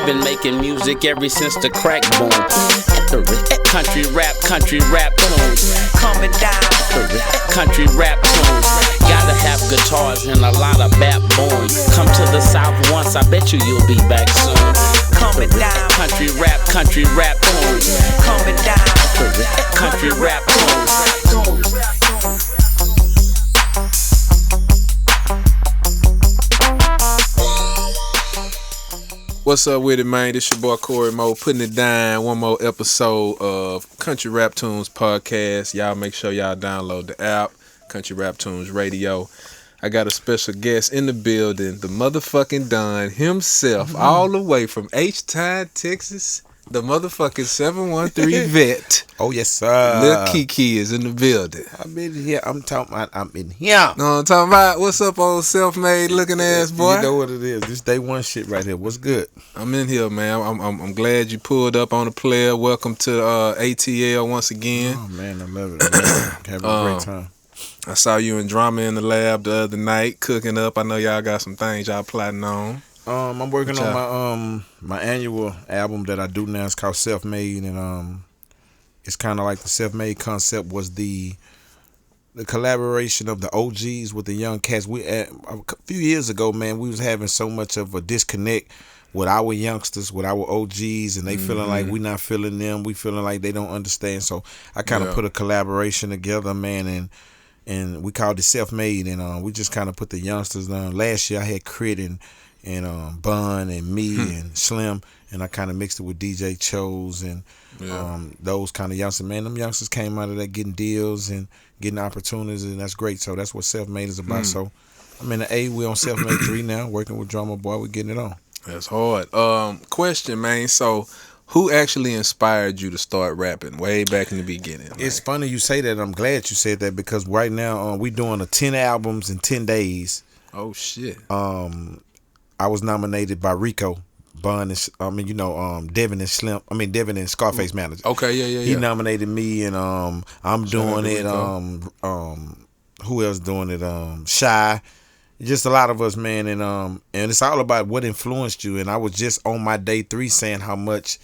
been making music ever since the crack boom. Country rap tunes. Coming down. Country rap tunes. Gotta have guitars and a lot of backbone. Come to the South once, I bet you'll be back soon. Coming down. Country rap tunes. Coming down. Country rap tunes. What's up with it, man? This your boy Cory Mo, putting it down. One more episode of Country Rap Tunes podcast. Y'all make sure y'all download the app, Country Rap Tunes Radio. I got a special guest in the building, the motherfucking Don himself, all the way from H-Town, Texas. The motherfucking 713 vet. Oh, yes, sir. Lil Keke is in the building. I'm in here. I'm in here. Know what I'm talking about? What's up, old self-made looking ass boy? You know what it is. This day one shit right here. What's good? I'm in here, man. I'm glad you pulled up on the player. Welcome to ATL once again. Oh, man, I love it. Having a great time. I saw you in Drama in the Lab the other night, cooking up. I know y'all got some things y'all plotting on. I'm working on my annual album that I do now. It's called Self Made, and it's kind of like the Self Made concept was the collaboration of the OGs with the young cats. A few years ago, man, we was having so much of a disconnect with our youngsters, with our OGs, and they feeling like we not feeling them. We feeling like they don't understand. So I kind of put a collaboration together, man, and we called it Self Made, and we just kind of put the youngsters on. Last year I had Crit and Bun and me and Slim, and I kind of mixed it with DJ Chose and those kind of youngsters. Man, them youngsters came out of that getting deals and getting opportunities, and that's great. So that's what Self-Made is about. So I'm in the A, we on Self-Made 3 now, working with Drama Boy. We're getting it on. That's hard. Question, man. So who actually inspired you to start rapping way back in the beginning? It's funny you say that. I'm glad you said that because right now we doing 10 albums in 10 days. Oh, shit. I was nominated by Rico, Bun, and Devin and Slim. Devin and Scarface manager. Okay, yeah. He nominated me, and I'm doing it. Who else doing it? Shy. Just a lot of us, man, and it's all about what influenced you. And I was just on my day 3 saying how much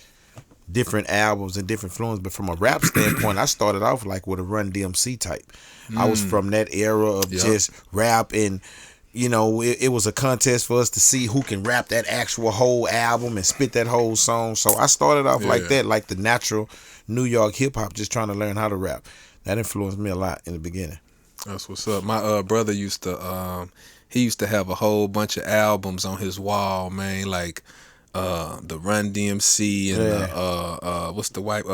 different albums and different influence. But from a rap standpoint, I started off like with a Run DMC type. I was from that era of just rap and. You know, it was a contest for us to see who can rap that actual whole album and spit that whole song. So I started off like that, like the natural New York hip hop, just trying to learn how to rap. That influenced me a lot in the beginning. That's what's up. My brother used to have a whole bunch of albums on his wall, man, like the Run DMC and what's the white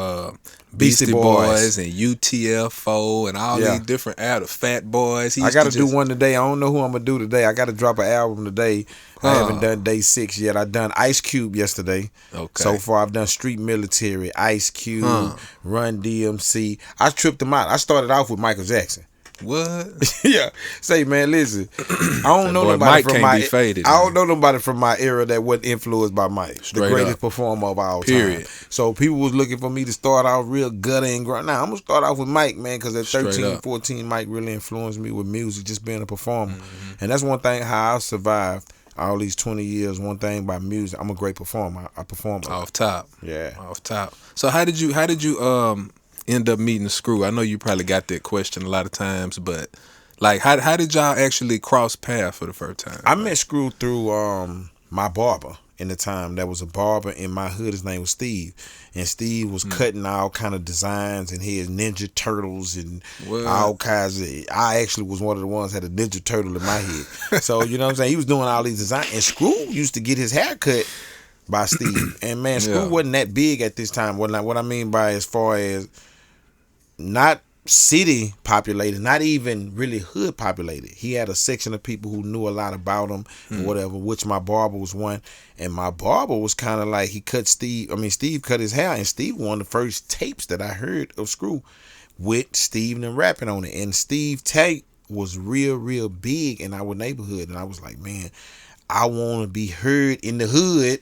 Beastie Boys and UTFO and all these different the Fat Boys. I got to do one today. I don't know who I'm gonna do today. I got to drop an album today. I haven't done day 6 yet. I done Ice Cube yesterday. Okay. So far I've done Street Military, Ice Cube, Run DMC. I tripped them out. I started off with Michael Jackson. What? Yeah. Say, man, listen. I don't know nobody Mike from can't be faded, I don't know nobody from my era that wasn't influenced by Mike, Straight the greatest up. Performer of all Period. time. So people was looking for me to start out real gutter and grind. Nah, I'm gonna start off with Mike, man, because at 13, 14, Mike really influenced me with music, just being a performer. And that's one thing how I survived all these 20 years. One thing about music, I'm a great performer. I perform off top. Yeah, off top. So how did you end up meeting Screw? I know you probably got that question a lot of times, but like, how did y'all actually cross paths for the first time? I met Screw through my barber in the time. That was a barber in my hood. His name was Steve. And Steve was cutting all kind of designs, and he had Ninja Turtles and all kinds of. I actually was one of the ones that had a Ninja Turtle in my head. So, you know what I'm saying? He was doing all these designs. And Screw used to get his hair cut by Steve. And, man, Screw wasn't that big at this time. What I mean by as far as not city populated, not even really hood populated. He had a section of people who knew a lot about him and whatever, which my barber was one. And my barber was kind of like, Steve cut his hair, and Steve one of the first tapes that I heard of Screw with Steve and rapping on it. And Steve tape was real big in our neighborhood. And I was like, man, I want to be heard in the hood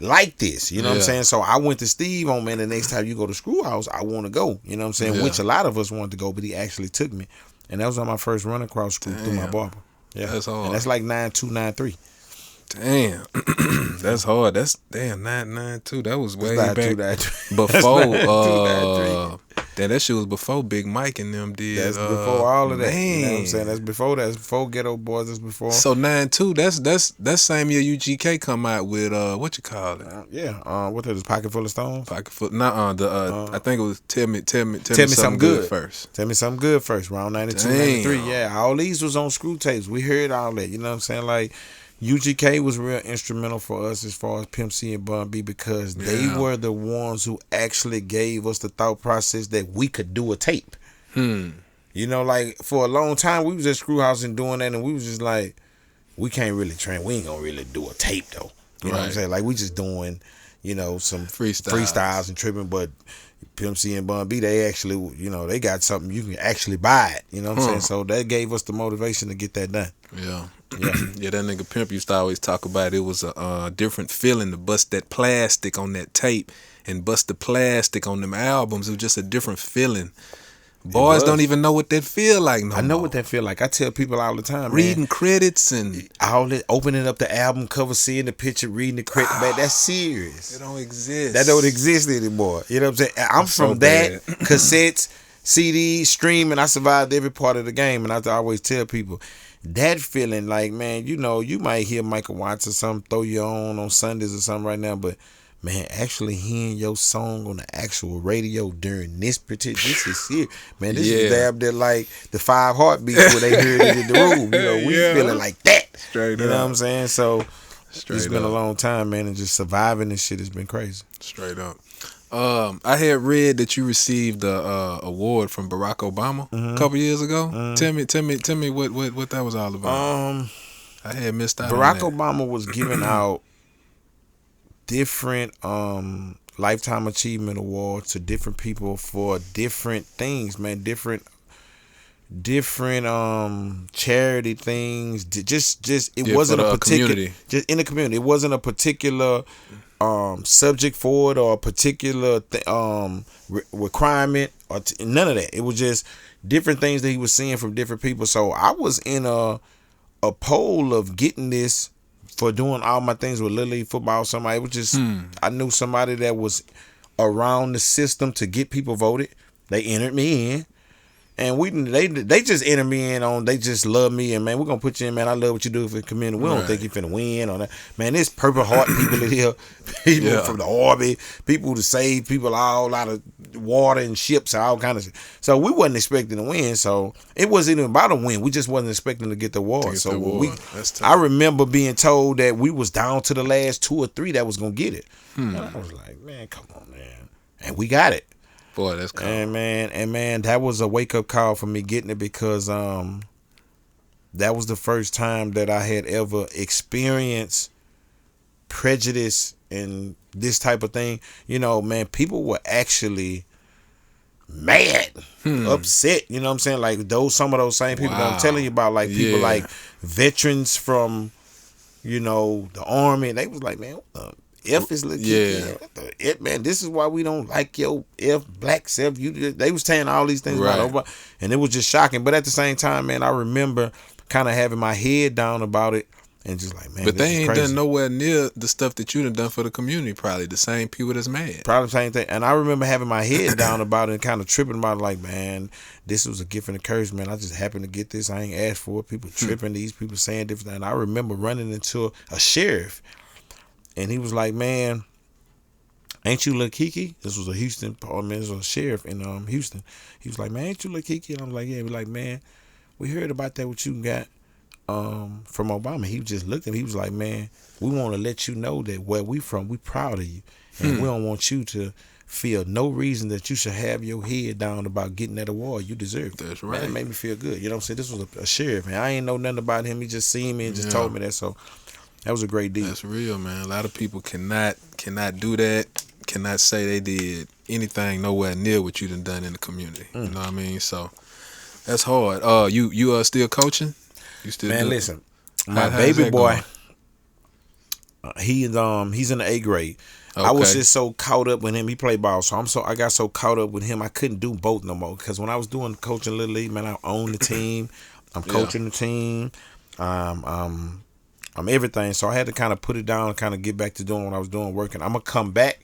like this, you know what I'm saying? So I went to Steve on, man, the next time you go to Screw House, I want to go, you know what I'm saying? Which a lot of us wanted to go, but he actually took me. And that was on my first run across Screw through my barber. Yeah, that's all. And that's like 9293. Damn, that's hard. That's damn 992. That was way back 923. before. Damn, that shit was before Big Mike and them did. That's before all of that. Man. You know what I'm saying? That's before Ghetto Boys. That's before. So 92. That's same year UGK come out with what you call it? What is Pocket Full of Stones? Pocket Full. I think it was Tell me something good first. Tell me something good first. Around 92, Damn. 93. Yeah, all these was on screw tapes. We heard all that. You know what I'm saying? Like. UGK was real instrumental for us as far as Pimp C and Bun B because they were the ones who actually gave us the thought process that we could do a tape. You know, like for a long time we was at Screwhouse and doing that, and we was just like, we can't really train. We ain't gonna really do a tape though. You know what I'm saying? Like we just doing, you know, some freestyles and tripping, but Pimp C and Bun B, they actually, you know, they got something you can actually buy it. You know what I'm saying? So that gave us the motivation to get that done. Yeah. Yeah, that nigga Pimp used to always talk about it was a different feeling to bust that plastic on that tape and bust the plastic on them albums. It was just a different feeling. Boys don't even know what that feel like no I know more. what that feel like. I tell people all the time, reading man, credits and all that, opening up the album cover, seeing the picture, reading the credit, man, that's serious. It don't exist. That don't exist anymore. You know what I'm saying? I'm from that, cassettes, CDs, streaming. I survived every part of the game, and I always tell people, that feeling like, man, you know, you might hear Michael Watts or something, throw you on Sundays or something right now, but man, actually hearing your song on the actual radio during this is serious. Man, this is damn near like the 5 Heartbeats where they heard it in the room. You know, we feeling like that. Straight you up. know what I'm saying? So Straight it's been up. a long time, man, and just surviving this shit has been crazy. Straight up. I had read that you received a award from Barack Obama a couple years ago. Tell me what that was all about. I had missed out. Barack on that. Obama was giving out different lifetime achievement awards to different people for different things, man. Different charity things. Just it wasn't a particular community. Just in the community. It wasn't a particular subject for it or a particular requirement or none of that. It was just different things that he was seeing from different people. So I was in a poll of getting this for doing all my things with Little League football. Somebody, it was just I knew somebody that was around the system to get people voted. They entered me in. And they just enter me in on, they just love me, and man, we're gonna put you in, man. I love what you do for the community. We don't think you finna win on that. Man, there's Purple Heart people in here, people from the Army, people to save people all out of water and ships and all kind of shit. So we wasn't expecting to win, so it wasn't even about a win. We just wasn't expecting to get the award. I remember being told that we was down to the last 2 or 3 that was gonna get it. And I was like, man, come on, man. And we got it. Boy, that's cool. And man, that was a wake up call for me getting it because that was the first time that I had ever experienced prejudice and this type of thing. You know, man, people were actually mad, upset. You know what I'm saying? Like some of those same people that I'm telling you about, like people like veterans from, you know, the Army. And they was like, man, what the F is Lil Keke. F, man, this is why we don't like your F black self. They was saying all these things about Obama, and it was just shocking. But at the same time, man, I remember kind of having my head down about it and just like, man, but they ain't crazy. done nowhere near the stuff that you done for the community. Probably the same people that's mad. Probably the same thing. And I remember having my head down about it and kind of tripping about it, like, man, this was a gift and a curse, man. I just happened to get this. I ain't asked for it. People tripping, these people saying different things. And I remember running into a sheriff. And he was like, man, ain't you Lil Keke? This was a Houston, this was a sheriff in Houston. He was like, man, ain't you Lil Keke? And I was like, yeah. He was like, man, we heard about that, what you got from Obama. He just looked at me. He was like, man, we want to let you know that where we from, we proud of you. And we don't want you to feel no reason that you should have your head down about getting that award. You deserve it. That's right. Man, it made me feel good. You know what I'm saying? This was a sheriff, man. I ain't know nothing about him. He just seen me and just told me that. So that was a great deal. That's real, man. A lot of people cannot do that, cannot say they did anything nowhere near what you done in the community. You know what I mean? So that's hard. You are still coaching? You still listen, my baby boy, he's in the 8th grade. Okay. I was just so caught up with him. He played ball, so I got so caught up with him I couldn't do both no more. Because when I was doing coaching Little League, man, I own the team. I'm coaching the team. I'm everything. So I had to kind of put it down and kind of get back to doing what I was doing, working. I'm gonna come back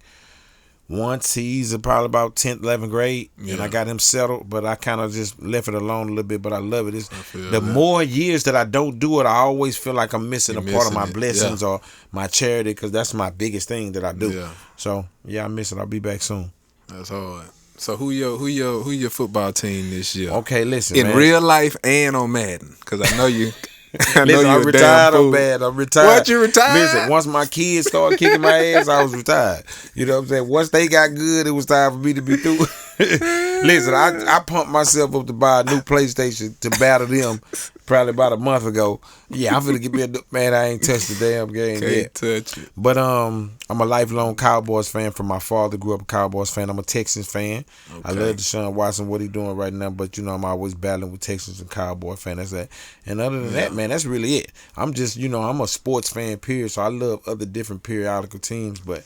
once he's probably about 10th, 11th grade, and I got him settled, but I kind of just left it alone a little bit, but I love it. The more years that I don't do it, I always feel like I'm missing a part of my blessings or my charity, because that's my biggest thing that I do. Yeah. So, I miss it. I'll be back soon. That's hard. So who your football team this year? Okay, listen, in real life and on Madden, because I know you. Listen, I'm retired on bad. I'm retired. What, you retired? Listen, once my kids started kicking my ass, I was retired. You know what I'm saying? Once they got good, it was time for me to be through. Listen, I pumped myself up to buy a new PlayStation to battle them probably about a month ago. Yeah, I'm finna get me a man. I ain't touched the damn game yet. Touch it. But I'm a lifelong Cowboys fan from my father. Grew up a Cowboys fan. I'm a Texans fan. Okay. I love Deshaun Watson, what he doing right now. But I'm always battling with Texans and Cowboy fan. That's that. And other than that, man, that's really it. I'm just I'm a sports fan. Period. So I love other different periodical teams, but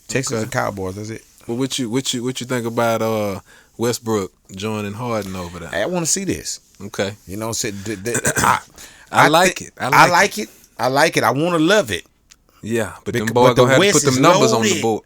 Texans and Cowboys. That's it. Well, what you think about Westbrook joining Harden over there? I want to see this. Okay. I like it. I like it. I want to love it. Yeah, but them boys gonna have to put them numbers on the board.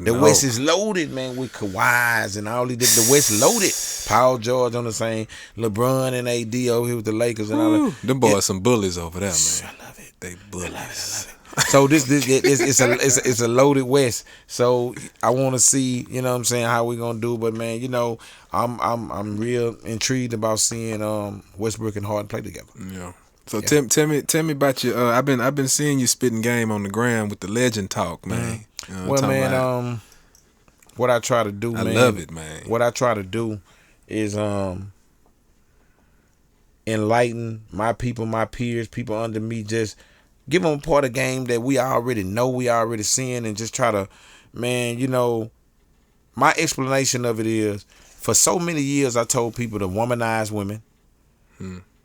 The West is loaded, man, with Kawhis and all these. The West loaded. Paul George on the same. LeBron and AD over here with the Lakers and all that. Them boys some bullies over there, man. I love it. They bullies. I love it. So it's a loaded West. So I want to see, what I'm saying, how we gonna do. But man, I'm real intrigued about seeing Westbrook and Harden play together. Yeah. So tell me about your. I've been seeing you spitting game on the ground with the legend talk, man. Well, man, what I try to do, man. I love it, man. What I try to do is enlighten my people, my peers, people under me, just give them a part of the game that we already know, we already seeing, and just try to, man, my explanation of it is, for so many years I told people to womanize women,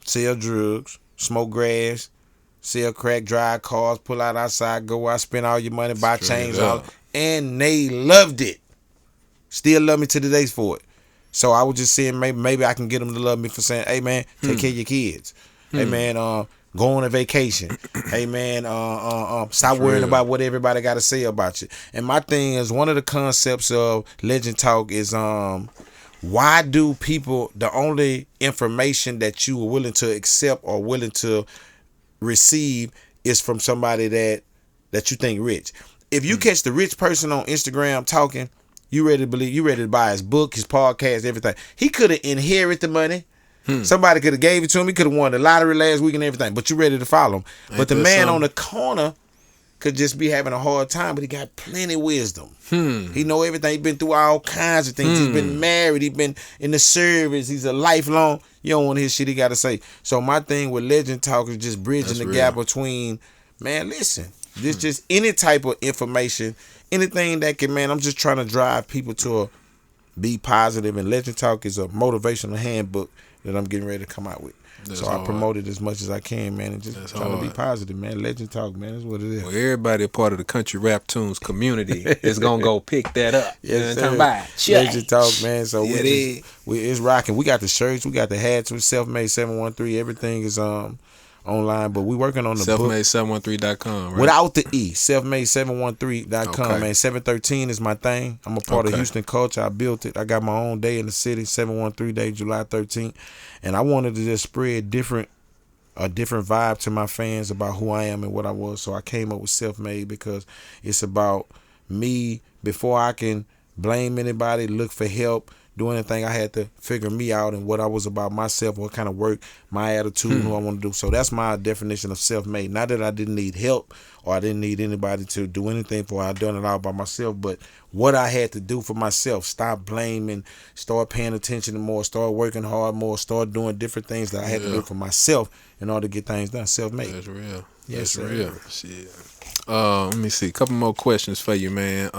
sell drugs, smoke grass, sell crack, drive cars, pull out outside, go out, spend all your money, buy chains, and they loved it. Still love me to the days for it. So I was just saying maybe I can get them to love me for saying, hey man, take care of your kids. Hey man, go on a vacation. Hey man, stop worrying about what everybody got to say about you. And my thing is, one of the concepts of Legend Talk is why do people, the only information that you are willing to accept or willing to receive is from somebody that you think rich. If you catch the rich person on Instagram talking, you ready to buy his book, his podcast, everything. He could have inherited the money. Somebody could have gave it to him. He could have won the lottery last week and everything, but you ready to follow him. But the man on the corner could just be having a hard time, but he got plenty of wisdom. He know everything. He been through all kinds of things. He's been married. He been in the service. He's a lifelong. You don't want to hear shit he got to say. So my thing with Legend Talk is just bridging the gap between, man, listen, this just any type of information, anything that can, man, I'm just trying to drive people to be positive, and Legend Talk is a motivational handbook that I'm getting ready to come out with. So I promote it as much as I can, man, and just trying to be positive, man. Legend Talk, man, that's what it is. Well, everybody a part of the Country Rap Tunes community is gonna go pick that up. Yes, sir. Legend Talk, man. So it's rocking. We got the shirts, we got the hats with Selfmade 713. Everything is online, but we working on the Selfmade713.com, right? Without the E, Selfmade713.com, man. 713 is my thing. I'm a part of Houston culture. I built it. I got my own day in the city, 713 day, July 13th. And I wanted to just spread a different vibe to my fans about who I am and what I was. So I came up with Selfmade because it's about me. Before I can blame anybody, look for help, do anything, I had to figure me out and what I was about myself, what kind of work, my attitude, and who I want to do. So that's my definition of self-made. Not that I didn't need help or I didn't need anybody to do anything for. I done it all by myself, but what I had to do for myself, stop blaming, start paying attention more, start working hard more, start doing different things that I had to do for myself in order to get things done. Self-made. That's real. Yes, that's real. Shit. Let me see. A couple more questions for you, man.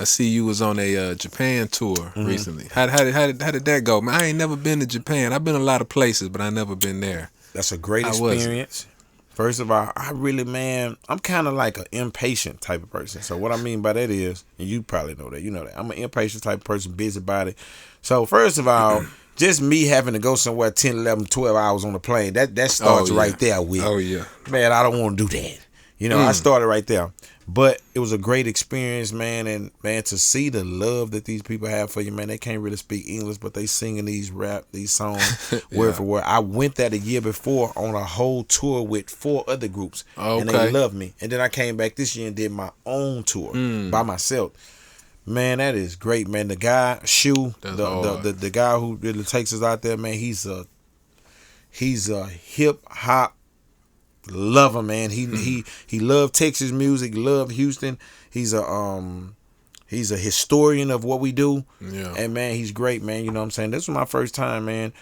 I see you was on a Japan tour recently. How did that go, man? I ain't never been to Japan. I've been a lot of places, but I never been there. That's a great experience. First of all, I really, man, I'm kind of like an impatient type of person. So what I mean by that is, and you probably know that, I'm an impatient type of person, busybody. So first of all, just me having to go somewhere 10, 11, 12 hours on the plane, that starts right there with, man, I don't want to do that. I started right there. But it was a great experience, man, and man, to see the love that these people have for you, man. They can't really speak English, but they singing these songs word for word. I went that a year before on a whole tour with 4 other groups, and they loved me. And then I came back this year and did my own tour by myself. Man, that is great, man. The guy, the guy who really takes us out there, man. He's a hip hop lover, man. He loved Texas music, loved Houston. He's a historian of what we do. Yeah. And man, he's great, man. You know what I'm saying? This was my first time, man.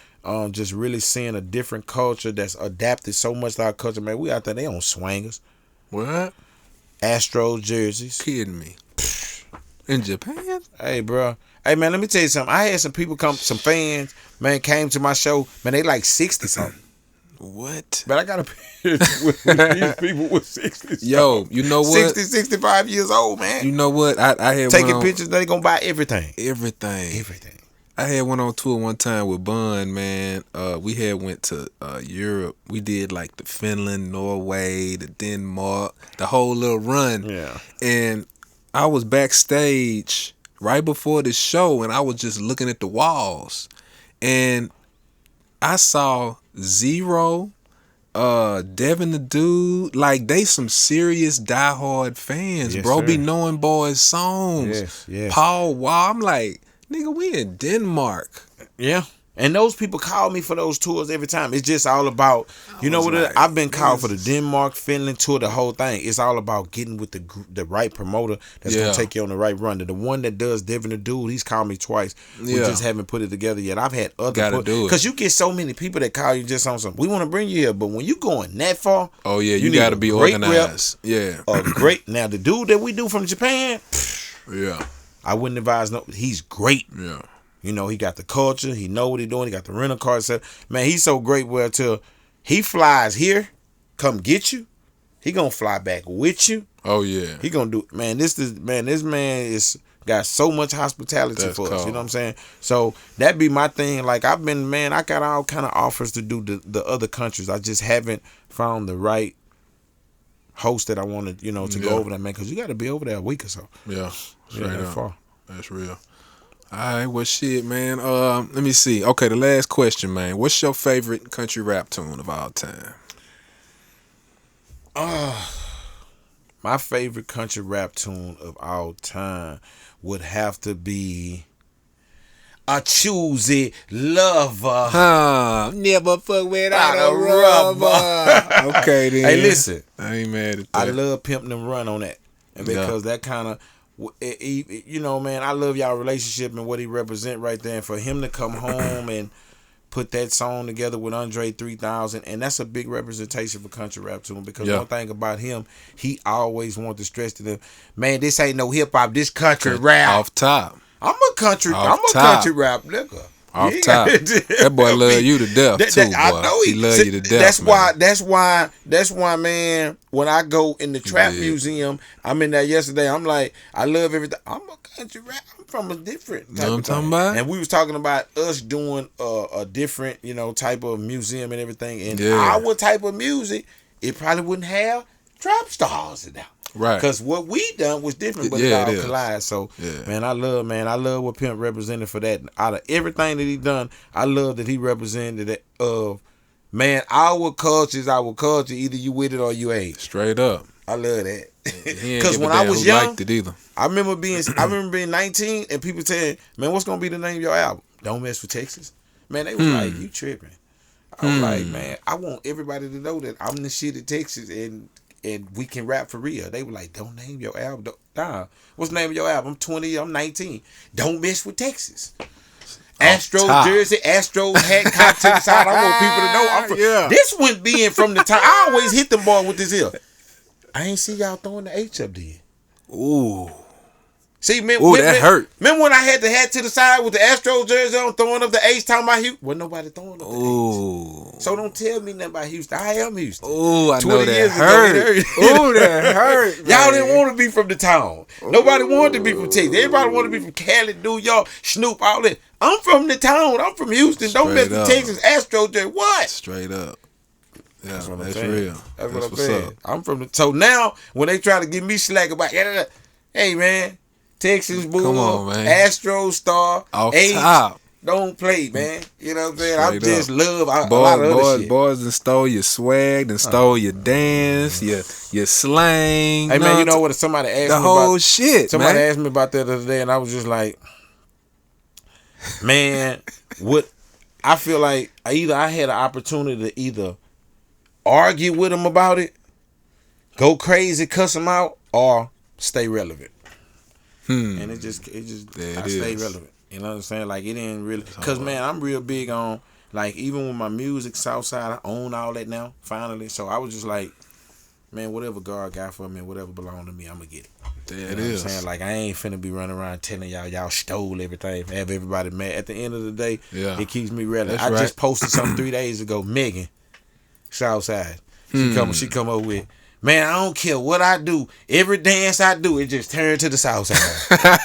Just really seeing a different culture that's adapted so much to our culture, man. We out there, they on swangers. What? Astros jerseys. Kidding me. In Japan? Hey, bro. Hey, man, let me tell you something. I had some people some fans, man, came to my show. Man, they like 60 something. What? But I got a picture with these people with 60. Yo, you know what? 60, 65 years old, man. You know what? I had taking pictures. They gonna buy everything. Everything. I had one on tour one time with Bun, man. We had went to Europe. We did like the Finland, Norway, the Denmark, the whole little run. Yeah. And I was backstage right before the show, and I was just looking at the walls, and I saw Zero, Devin the Dude, like they some serious diehard fans, bro. Sir. Be knowing boys' songs. Yes. Paul Wall, I'm like, nigga, we in Denmark. Yeah. And those people call me for those tours every time. It's just all about, you know what? I've been called for the Denmark, Finland tour, the whole thing. It's all about getting with the right promoter that's gonna take you on the right run. The one that does Devin the Dude, he's called me twice. We just haven't put it together yet. I've had other because you get so many people that call you just on something. We want to bring you here, but when you going that far, you got to be organized. Great. Now the dude that we do from Japan, I wouldn't advise. No, he's great. Yeah. You know, he got the culture. He know what he doing. He got the rental car set. Man, he's so great where till he flies here, come get you. He gonna fly back with you. Oh yeah. He gonna do. Man, this man is got so much hospitality for us. You know what I'm saying? So that be my thing. Like I got all kind of offers to do the other countries. I just haven't found the right host that I wanted, to go over there, man. Because you got to be over there a week or so. Yeah, straight up. Far. That's real. All right, well, shit, man. Let me see. Okay, the last question, man. What's your favorite country rap tune of all time? My favorite country rap tune of all time would have to be "A Choosy Lover." Never fuck without a rubber. Okay, then. Hey, listen. I ain't mad at that. I love Pimpin' and Run on that, and because that kind of. Man, I love y'all relationship and what he represent right there. And for him to come home and put that song together with Andre 3000, and that's a big representation for country rap to him. Because one thing about him, he always wanted to stress to them, man, this ain't no hip hop, this country rap. Off top. I'm a country rap nigga. Off top. That boy love you to death too, boy. I know he love you to death. That's why, man, when I go in the trap museum, I'm in there yesterday, I'm like, I love everything. I'm a country rap. I'm from a different type of talking about? And we was talking about us doing a different, type of museum and everything. And our type of music, it probably wouldn't have trap stars in there. Right. Because what we done was different, but it all collide. So, man, I love what Pimp represented for that. Out of everything that he done, I love that he represented it of, man, our culture is our culture. Either you with it or you ain't. Straight up. I love that. Because when I was young, I remember being 19 and people saying, man, what's going to be the name of your album? Don't Mess with Texas. Man, they was like, you tripping. I was like, man, I want everybody to know that I'm the shit at Texas and we can rap for real. They were like, don't name your album. Nah. What's the name of your album? I'm 20, I'm 19. Don't Mess with Texas. Astro jersey, Astro hat, cocked to the side. I want people to know I'm from. This went being from the time. I always hit them boy with this here. I ain't see y'all throwing the H up there. Ooh. See, that hurt. Remember when I had the hat to the side with the Astro jersey on, throwing up the H, talking about Houston? Wasn't nobody throwing up the H. So don't tell me nothing about Houston. I am Houston. Ooh, I know that hurt. Ooh, that hurt. Y'all didn't want to be from the town. Nobody wanted to be from Texas. Everybody wanted to be from Cali, New York, Snoop, all that. I'm from the town. I'm from Houston. Don't mess with Texas Astros there. What? Straight up. Yeah, that's real. That's what I'm saying. I'm from the. So now when they try to give me slack about, hey man, Texas Bull, come on, man. Astro Star, off top. Don't play, man. You know what I'm saying? Straight I just up. love a lot of other shit. Boys done stole your swag, done stole your dance, your slang. Hey man, you know what? Somebody asked me about the whole shit. Somebody asked me about that the other day, and I was just like, man, what? I feel like I had an opportunity to either argue with them about it, go crazy, cuss them out, or stay relevant. And it just I stay relevant. You know what I'm saying? Like, it didn't really, because man, I'm real big on, like, even with my music, Southside, I own all that now, finally. So I was just like, man, whatever God got for me, whatever belong to me, I'm gonna get it. There you know it what is. I'm saying? Like, I ain't finna be running around telling y'all stole everything, have everybody mad. At the end of the day, it keeps me relevant. I just posted something 3 days ago. Megan, Southside, she come up with, man, I don't care what I do. Every dance I do, it just turned to the South Side.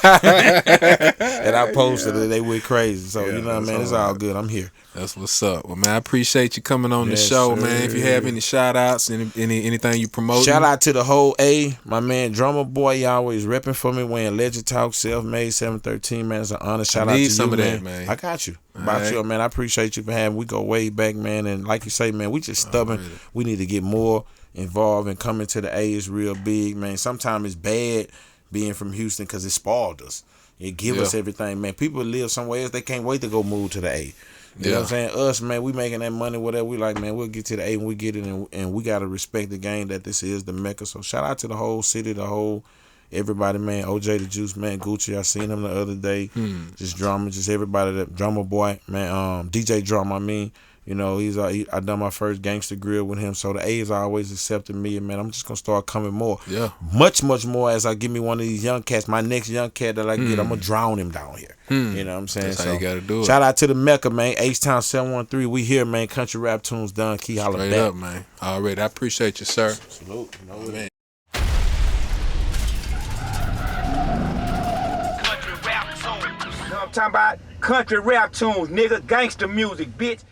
And I posted it. They went crazy. So, you know what I mean? It's all good. I'm here. That's what's up. Well, man, I appreciate you coming on the show, man. If you have any shout-outs, anything you promote. Shout out to the whole A. My man, Drummer Boy, he always repping for me, wearing Legend Talk, Self-Made 713, man. It's an honor. Shout out to you, some of man. that, man. I got you. You, man. I appreciate you for having me. We go way back, man. And like you say, man, we just stubborn. Really. We need to get more involved, and coming to the A is real big, man. Sometimes it's bad being from Houston because it spoiled us. It give us everything, man. People live somewhere else, they can't wait to go move to the A. You know what I'm saying? Us, man, we making that money, whatever. We like, man, we'll get to the A when we get it, and we got to respect the game that this is the Mecca. So shout out to the whole city, the whole everybody, man. OJ the Juice, man. Gucci, I seen him the other day. Just drama, just everybody. That Drummer Boy, man. DJ Drum, I mean. You know, I done my first gangster grill with him, so the A is always accepting me, and man, I'm just gonna start coming more. Yeah. Much more as I give me one of these young cats. My next young cat that I get, I'm gonna drown him down here. You know what I'm saying? That's how you gotta do it. Shout out to the Mecca, man. H-Town 713. We here, man. Country Rap Tunes done. Key holla back. Straight up, man. Already. I appreciate you, sir. Salute. You know, man. Country Rap Tunes. You know what I'm talking about? Country Rap Tunes, nigga. Gangster music, bitch.